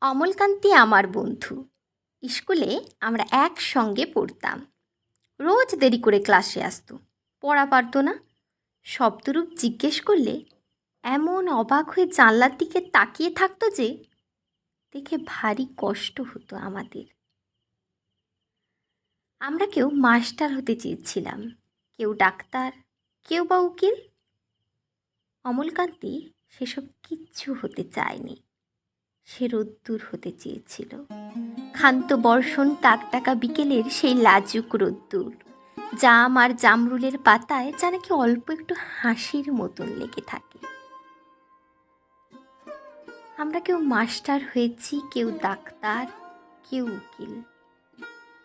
অমলকান্তি আমার বন্ধু। স্কুলে আমরা একসঙ্গে পড়তাম। রোজ দেরি করে ক্লাসে আসতো, পড়া পারতো না। শব্দরূপ জিজ্ঞেস করলে এমন অবাক হয়ে জানলার দিকে তাকিয়ে থাকতো যে দেখে ভারী কষ্ট হতো আমাদের। আমরা কেউ মাস্টার হতে চেয়েছিলাম, কেউ ডাক্তার, কেউ বা উকিল। অমলকান্তি সেসব কিচ্ছু হতে চায়নি। সে রোদ্দুর হতে চেয়েছিল, ক্ষান্ত বর্ষণ টাকটাকা বিকেলের সেই লাজুক রোদ্দুর, জাম আর জামরুলের পাতায় যা নাকি অল্প একটু হাসির মতন লেগে থাকে। আমরা কেউ মাস্টার হয়েছি, কেউ ডাক্তার, কেউ উকিল।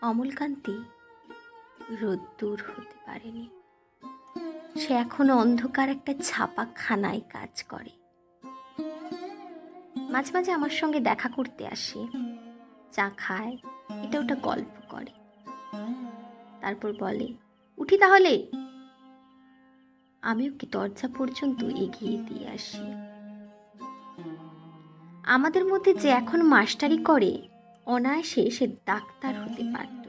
অমলকান্তি রোদ্দুর হতে পারেনি। সে এখনো অন্ধকার একটা ছাপাখানায় কাজ করে। মাঝে মাঝে আমার সঙ্গে দেখা করতে আসে, চা খায়, এটা ওটা গল্প করে, তারপর বলে, উঠি তাহলে। আমি ওকে দরজা পর্যন্ত এগিয়ে দিয়ে আসি। আমাদের মধ্যে যে এখন মাস্টারি করে, অনায়াসে সে ডাক্তার হতে পারত।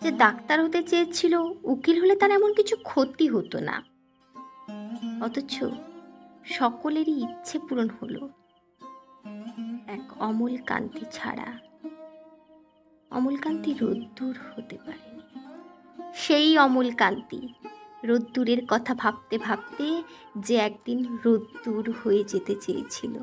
যে ডাক্তার হতে চেয়েছিল, উকিল হলে তার এমন কিছু ক্ষতি হতো না। অথচ সকলেরই ইচ্ছে পূরণ হলো, এক অমলকান্তি ছাড়া। অমলকান্তি রোদ্দুর হতে পারেনি। সেই অমলকান্তি রোদ্দুরের কথা ভাবতে ভাবতে যে একদিন রোদ্দুর হয়ে যেতে চেয়েছিল।